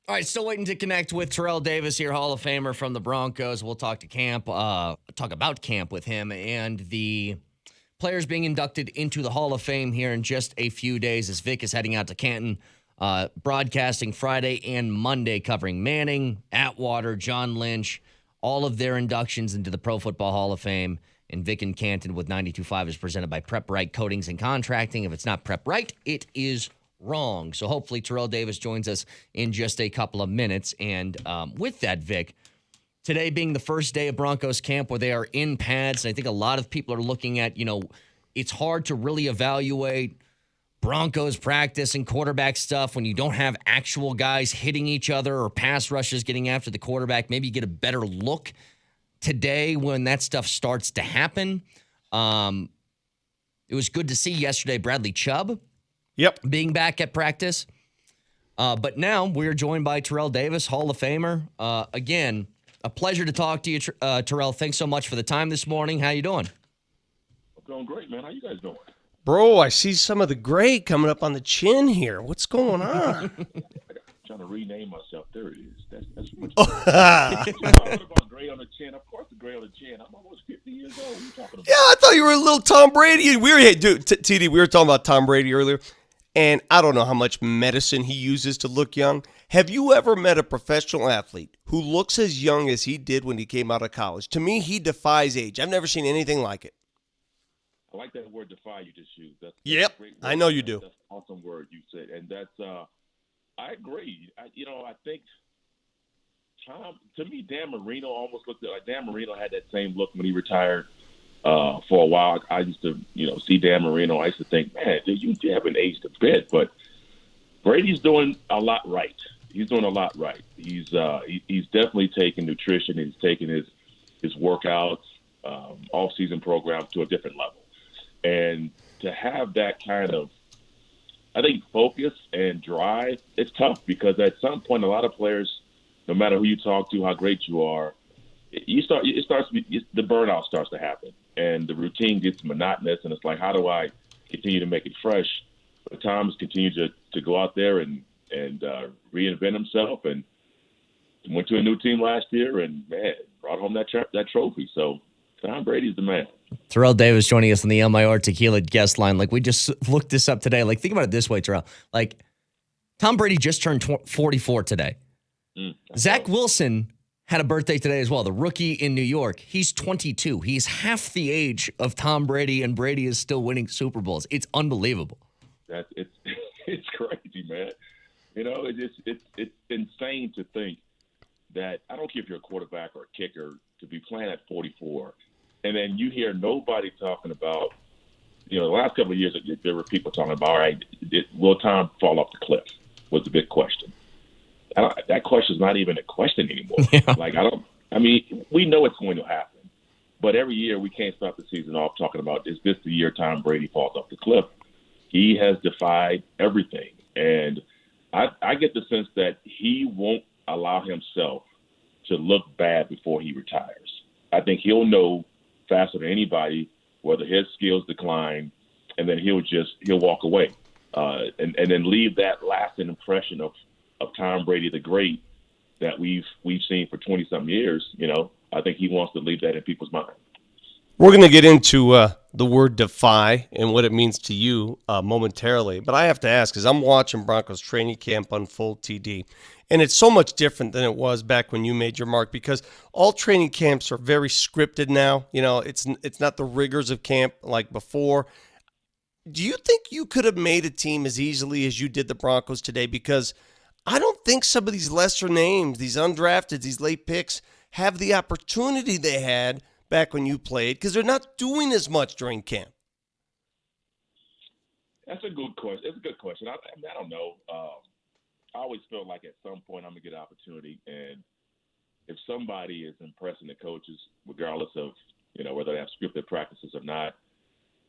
All right, still waiting to connect with Terrell Davis here, Hall of Famer from the Broncos. We'll talk about camp with him and the players being inducted into the Hall of Fame here in just a few days as Vic is heading out to Canton, broadcasting Friday and Monday, covering Manning, Atwater, John Lynch, all of their inductions into the Pro Football Hall of Fame. And Vic and Canton with 92.5 is presented by Prep Right Coatings and Contracting. If it's not Prep Right, it is wrong. So hopefully Terrell Davis joins us in just a couple of minutes. And with that, Vic, today being the first day of Broncos camp where they are in pads, and I think a lot of people are looking at, it's hard to really evaluate Broncos practice and quarterback stuff when you don't have actual guys hitting each other or pass rushes getting after the quarterback. Maybe you get a better look today when that stuff starts to happen. It was good to see yesterday Bradley Chubb being back at practice. But now we're joined by Terrell Davis, Hall of Famer. Again, a pleasure to talk to you, Terrell. Thanks so much for the time this morning. How you doing? I'm doing great, man. How you guys doing? Bro, I see some of the gray coming up on the chin here. What's going on? I'm trying to rename myself. There it is. That's much better. Talking about gray on the chin. Of course, the gray on the chin. I'm almost 50 years old. What are you talking about? Yeah, I thought you were a little Tom Brady. TD, we were talking about Tom Brady earlier, and I don't know how much medicine he uses to look young. Have you ever met a professional athlete who looks as young as he did when he came out of college? To me, he defies age. I've never seen anything like it. I like that word "defy" you just used. That's Yep, a great word. I know you do. That's an awesome word you said, and that's. I agree. I think Tom. To me, Dan Marino almost looked like Dan Marino had that same look when he retired. For a while, I used to, see Dan Marino. I used to think, man, you haven't aged a bit, but Brady's doing a lot right. He's doing a lot right. He's definitely taking nutrition. He's taking his workouts, off-season program to a different level. And to have that kind of, I think, focus and drive, it's tough because at some point, a lot of players, no matter who you talk to, how great you are, the burnout starts to happen, and the routine gets monotonous, and it's like, how do I continue to make it fresh? But Tom's continued to go out there and reinvent himself, and went to a new team last year, and man, brought home that trophy. So Tom Brady's the man. Terrell Davis joining us on the El Mayor Tequila guest line. Like, we just looked this up today. Like, think about it this way, Terrell. Like, Tom Brady just turned 44 today. Zach Wilson had a birthday today as well, the rookie in New York. He's 22. He's half the age of Tom Brady, and Brady is still winning Super Bowls. It's unbelievable. It's crazy, man. It's insane to think that, I don't care if you're a quarterback or a kicker, to be playing at 44, and then you hear nobody talking about, the last couple of years there were people talking about, all right, will Tom fall off the cliff? Was the big question. That question is not even a question anymore. Yeah. We know it's going to happen, but every year we can't start the season off talking about, is this the year Tom Brady falls off the cliff? He has defied everything, and I get the sense that he won't allow himself to look bad before he retires. I think he'll know faster than anybody whether his skills decline, and then he'll walk away, and then leave that lasting impression of Tom Brady the Great that we've seen for 20-something years. I think he wants to leave that in people's mind. We're going to get into the word defy and what it means to you momentarily. But I have to ask, because I'm watching Broncos training camp unfold, TD, and it's so much different than it was back when you made your mark, because all training camps are very scripted now. It's not the rigors of camp like before. Do you think you could have made a team as easily as you did the Broncos today? Because I don't think some of these lesser names, these undrafted, these late picks, have the opportunity they had back when you played, because they're not doing as much during camp. That's a good question. It's a good question. I don't know. I always feel like at some point I'm going to get an opportunity, and if somebody is impressing the coaches, regardless of whether they have scripted practices or not,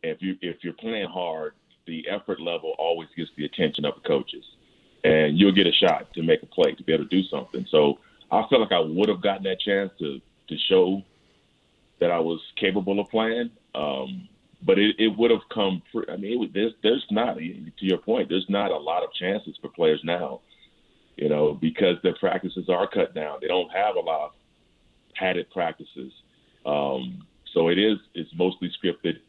if you're playing hard, the effort level always gets the attention of the coaches, and you'll get a shot to make a play, to be able to do something. So I feel like I would have gotten that chance to show that I was capable of playing, but it would have come. There's not, to your point, there's not a lot of chances for players now because their practices are cut down. They don't have a lot of padded practices. So it's mostly scripted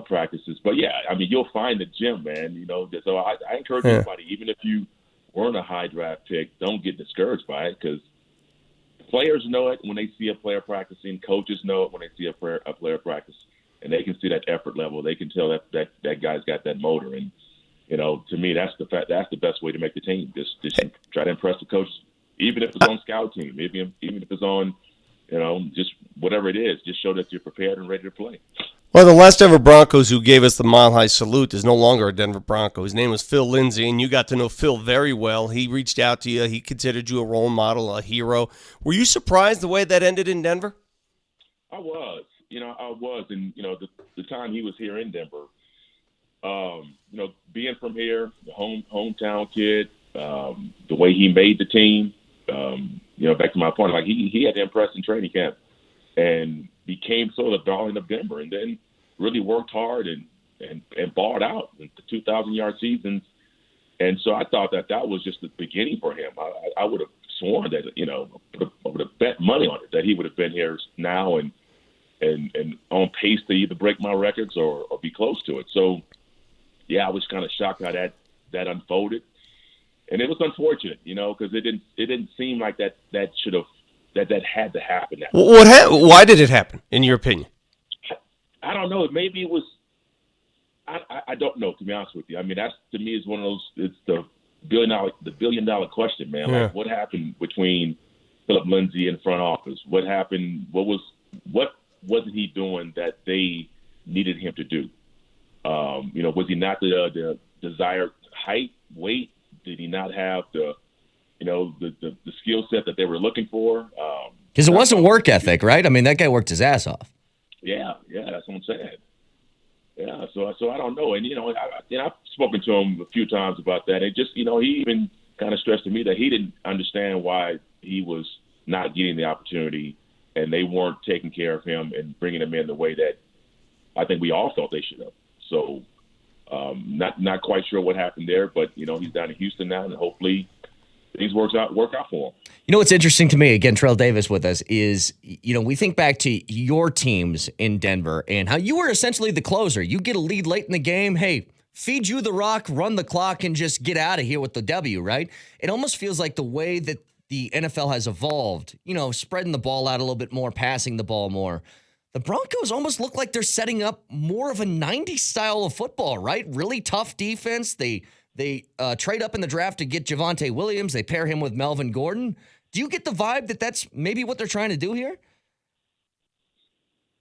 practices. But, yeah, I mean, you'll find the gym, man. So I encourage everybody, even if you weren't a high draft pick, don't get discouraged by it because players know it when they see a player practicing. Coaches know it when they see a player practice, and they can see that effort level. They can tell that guy's got that motor. And, to me, that's the best way to make the team. Just try to impress the coach, even if it's on scout team, even if it's on, just whatever it is. Just show that you're prepared and ready to play. Well, the last Denver Broncos who gave us the Mile High Salute is no longer a Denver Bronco. His name was Phil Lindsay, and you got to know Phil very well. He reached out to you. He considered you a role model, a hero. Were you surprised the way that ended in Denver? I was. And, the time he was here in Denver, being from here, the hometown kid, the way he made the team, back to my point, like he had to impress in training camp and became sort of the darling of Denver, and then really worked hard and balled out in the 2,000-yard seasons. And so I thought that was just the beginning for him. I would have sworn that, I would have bet money on it that he would have been here now and on pace to either break my records or be close to it. So, yeah, I was kind of shocked how that unfolded. And it was unfortunate, because it didn't seem like that should have that had to happen. Why did it happen, in your opinion? I don't know. Maybe it was. I don't know, to be honest with you. I mean, that's to me is one of those. It's the billion dollar question, man. Yeah. Like, what happened between Philip Lindsay and front office? What happened? What wasn't he doing that they needed him to do? Was he not the desired height, weight? Did he not have the skill set that they were looking for? Because it wasn't work ethic, right? I mean, that guy worked his ass off. Yeah, that's what I'm saying. Yeah, so I don't know, and I've spoken to him a few times about that. And just he even kind of stressed to me that he didn't understand why he was not getting the opportunity, and they weren't taking care of him and bringing him in the way that I think we all felt they should have. So, not quite sure what happened there, but he's down in Houston now, and hopefully things work out for him. What's interesting to me, again, Terrell Davis with us, is, we think back to your teams in Denver and how you were essentially the closer. You get a lead late in the game. Hey, feed you the rock, run the clock, and just get out of here with the W, right? It almost feels like the way that the NFL has evolved, spreading the ball out a little bit more, passing the ball more. The Broncos almost look like they're setting up more of a 90s style of football, right? Really tough defense. They trade up in the draft to get Javonte Williams. They pair him with Melvin Gordon. Do you get the vibe that that's maybe what they're trying to do here?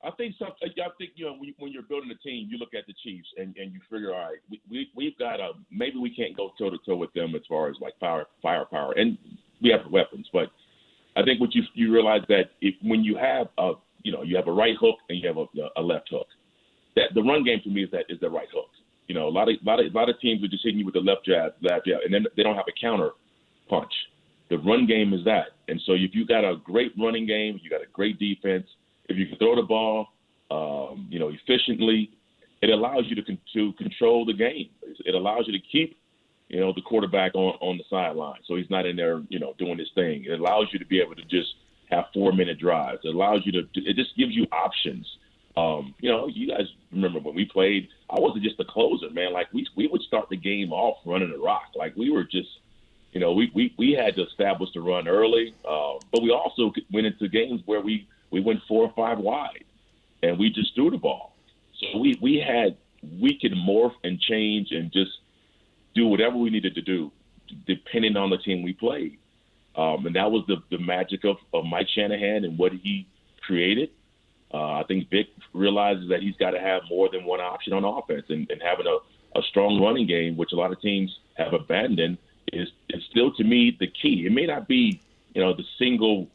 I think when you're building a team, you look at the Chiefs and you figure, all right, we've got maybe we can't go toe to toe with them as far as like firepower, and we have the weapons. But I think what you realize that when you have you have a right hook and you have a left hook, that the run game to me is the right hook. A lot of teams are just hitting you with the left jab, and then they don't have a counter punch. The run game is that. And so if you got a great running game, you got a great defense, if you can throw the ball, efficiently, it allows you to control the game. It allows you to keep, the quarterback on the sideline. So he's not in there, doing his thing. It allows you to be able to just have 4-minute drives. It allows you it just gives you options. You guys remember when we played, I wasn't just a closer, man. Like we would start the game off running the rock. Like we were just, we had to establish the run early. But we also went into games where we went 4 or 5 wide and we just threw the ball. So we could morph and change and just do whatever we needed to do depending on the team we played. And that was the magic of Mike Shanahan and what he created. I think Vic realizes that he's got to have more than one option on offense, and having a strong running game, which a lot of teams have abandoned, is still, to me, the key. It may not be, the single,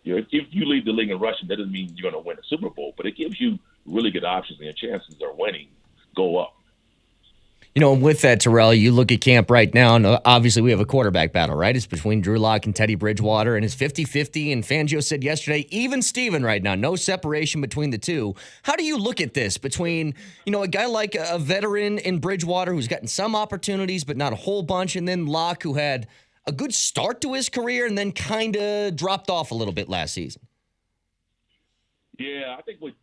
if you lead the league in rushing, that doesn't mean you're going to win a Super Bowl, but it gives you really good options, and your chances of winning go up. With that, Terrell, you look at camp right now, and obviously we have a quarterback battle, right? It's between Drew Lock and Teddy Bridgewater, and it's 50-50, and Fangio said yesterday, even Steven right now, no separation between the two. How do you look at this between, a guy like a veteran in Bridgewater who's gotten some opportunities but not a whole bunch, and then Lock who had a good start to his career and then kind of dropped off a little bit last season. Yeah, I think what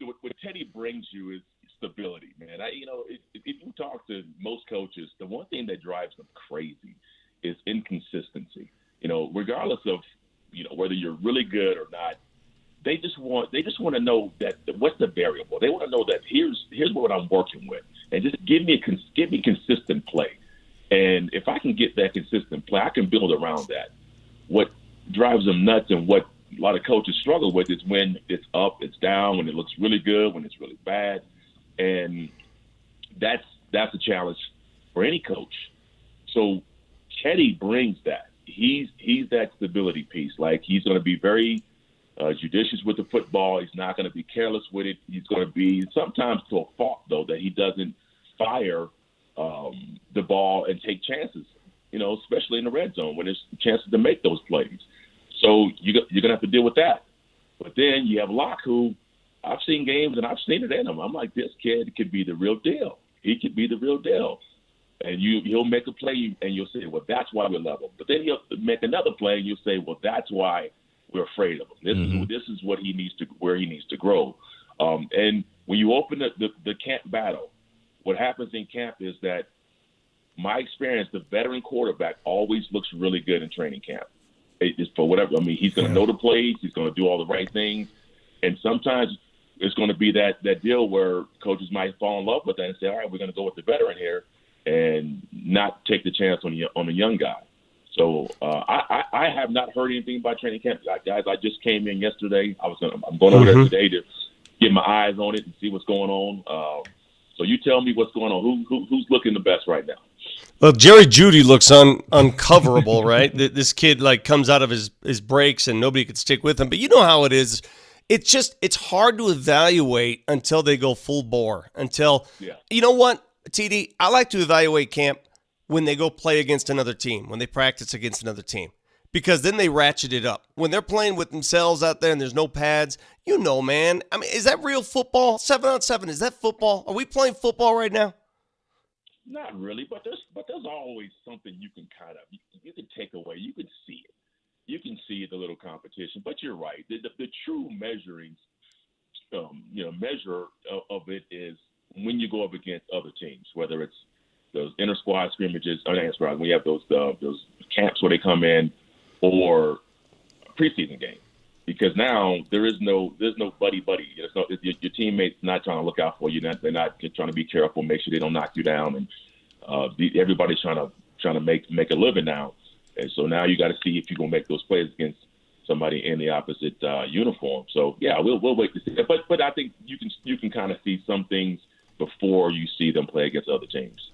Teddy brings you is stability, man. If you talk to most coaches, the one thing that drives them crazy is inconsistency. Regardless of whether you're really good or not, they just want to know that what's the variable. They want to know that here's what I'm working with, and just give me consistent play. And if I can get that consistent play, I can build around that. What drives them nuts and what a lot of coaches struggle with is when it's up, it's down, when it looks really good, when it's really bad. And that's a challenge for any coach. So Teddy brings that. He's that stability piece. Like, he's going to be very judicious with the football. He's not going to be careless with it. He's going to be sometimes to a fault, though, that he doesn't fire the ball and take chances, especially in the red zone when there's chances to make those plays. So you're going to have to deal with that. But then you have Locke, who I've seen games and I've seen it in him. I'm like, this kid could be the real deal. He could be the real deal. And he'll make a play and you'll say, well, that's why we love him. But then he'll make another play and you'll say, well, that's why we're afraid of him. This is what where he needs to grow. And when you open the camp battle, what happens in camp is that my experience, the veteran quarterback always looks really good in training camp. It's for whatever. I mean, he's going to know the plays. He's going to do all the right things. And sometimes it's going to be that deal where coaches might fall in love with that and say, all right, we're going to go with the veteran here and not take the chance on the young guy. So I have not heard anything about training camp. Guys, I just came in yesterday. I'm going over there today to get my eyes on it and see what's going on. So you tell me what's going on. Who's looking the best right now? Well, Jerry Jeudy looks uncoverable, right? This kid comes out of his breaks and nobody could stick with him. But you know how it is. It's hard to evaluate until they go full bore. You know what, TD? I like to evaluate camp when they go play against another team, when they practice against another team, because then they ratchet it up. When they're playing with themselves out there and there's no pads, man. I mean, is that real football? 7-on-7, is that football? Are we playing football right now? Not really, but there's always something you can you can take away. You can see it. You can see the little competition. But you're right. The true measuring, measure of it is when you go up against other teams, whether it's those inter squad scrimmages. We have those camps where they come in, or preseason game, because now there's no buddy. Your teammates not trying to look out for you. They're not trying to be careful, make sure they don't knock you down, and everybody's trying to make a living now. And so now you got to see if you're gonna make those plays against somebody in the opposite uniform. So yeah, we'll wait to see that. But I think you can kind of see some things before you see them play against other teams.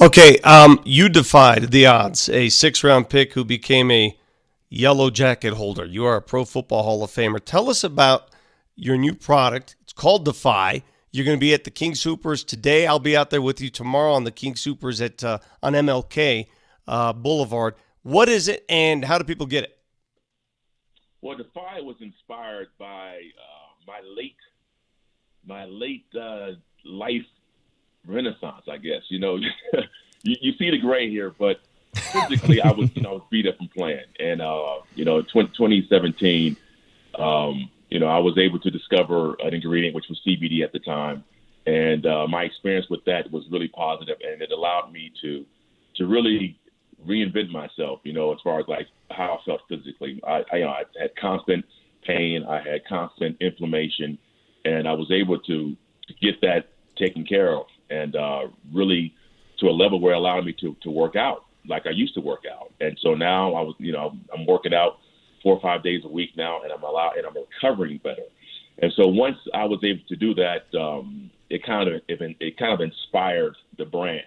Okay, you defied the odds. A 6th-round pick who became a yellow jacket holder. You are a Pro Football Hall of Famer. Tell us about your new product. It's called Defy. You're going to be at the King Soopers today. I'll be out there with you tomorrow on the King Soopers on MLK Boulevard. What is it, and how do people get it? Well, Defy was inspired by my late life renaissance, I guess. You see the gray here, but physically I was beat up from playing. And 2017, I was able to discover an ingredient which was CBD at the time, and my experience with that was really positive, and it allowed me to really reinvent myself, as far as how I felt physically. I had constant pain, I had constant inflammation, and I was able to get that taken care of, and really to a level where it allowed me to work out like I used to work out. And so now I'm working out 4 or 5 days a week now, and I'm recovering better. And so once I was able to do that, it kind of inspired the brand.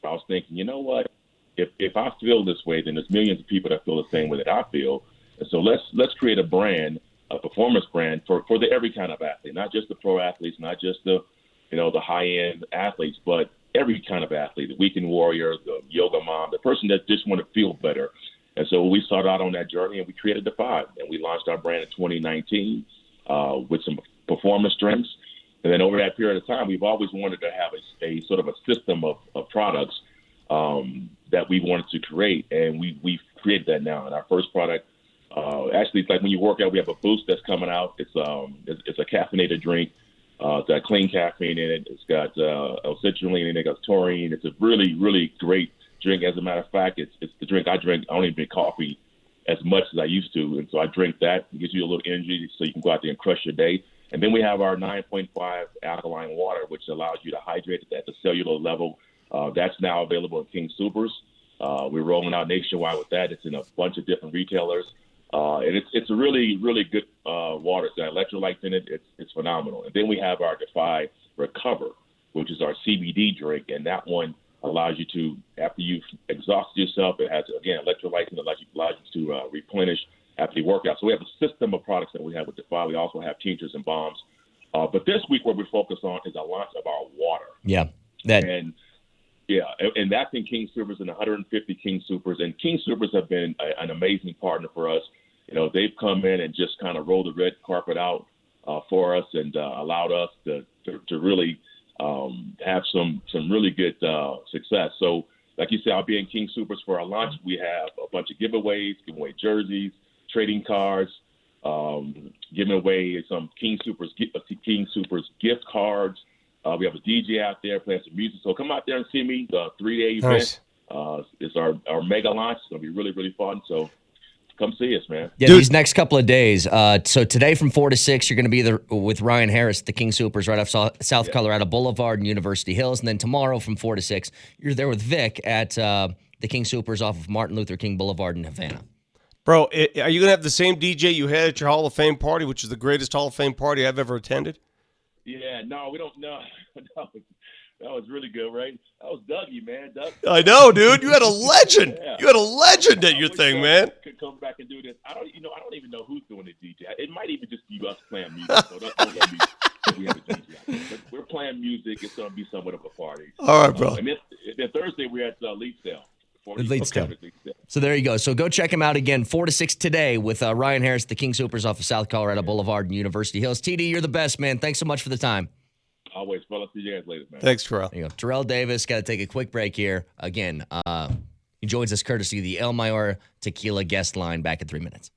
I was thinking, you know what? If I feel this way, then there's millions of people that feel the same way that I feel. And so let's create a brand, a performance brand for every kind of athlete, not just the pro athletes, not just the high end athletes, but every kind of athlete, the weekend warrior, the yoga mom, the person that just want to feel better. And so we started out on that journey, and we created Defy, and we launched our brand in 2019 with some performance drinks. And then over that period of time, we've always wanted to have a sort of a system of products that we wanted to create. And we created that now. And our first product, actually, it's like when you work out, we have a boost that's coming out. It's a caffeinated drink. It's got clean caffeine in it. It's got L-citrulline in it. It's got taurine. It's a really, really great drink. As a matter of fact, it's the drink I drink. I don't even drink coffee as much as I used to, and so I drink that. It gives you a little energy so you can go out there and crush your day. And then we have our 9.5 alkaline water, which allows you to hydrate at the cellular level. That's now available in King Supers. We're rolling out nationwide with that. It's in a bunch of different retailers. And it's a really, really good water. It's got electrolytes in it. It's phenomenal. And then we have our Defy Recover, which is our CBD drink. And that one allows you to, after you've exhausted yourself, it has, again, electrolytes and allows you to replenish after you work out. So we have a system of products that we have with Defy. We also have tinctures and bombs. But this week what we're focused on is the launch of our water. Yeah. And that's in King Supers and 150 King Supers. And King Supers have been an amazing partner for us. You know, they've come in and just kind of rolled the red carpet out for us and allowed us to really have some really good success. So, like you said, I'll be in King Supers for our launch. We have a bunch of giveaways, giving away jerseys, trading cards, giving away some King Supers gift cards. We have a DJ out there playing some music. So come out there and see me. The 3-day event. Nice. It's our mega launch. It's going to be really, really fun. So come see us, man. Yeah, these next couple of days. So today from 4 to 6, you're going to be there with Ryan Harris, the King Supers, right off South Colorado Boulevard and University Hills. And then tomorrow from 4 to 6, you're there with Vic at the King Supers off of Martin Luther King Boulevard in Havana. Bro, are you going to have the same DJ you had at your Hall of Fame party, which is the greatest Hall of Fame party I've ever attended? Yeah, no, we don't know. That was really good, right? That was Dougie, man. I know, dude. You had a legend. Yeah. You had a legend at your thing, man. Could come back and do this. I don't even know who's doing the DJ. It might even just be us playing music. So don't let me we have a DJ out there. But we're playing music. It's going to be somewhat of a party. All right, bro. And then Thursday we're at Leedsdale. Leedsdale. So there you go. So go check him out again, 4 to 6 today with Ryan Harris, the King Supers off of South Colorado Boulevard and University Hills. TD, you're the best, man. Thanks so much for the time. Always, fellas. See you guys later, man. Thanks, Terrell. There you go. Terrell Davis, got to take a quick break here. Again, he joins us courtesy of the El Mayor Tequila guest line back in 3 minutes.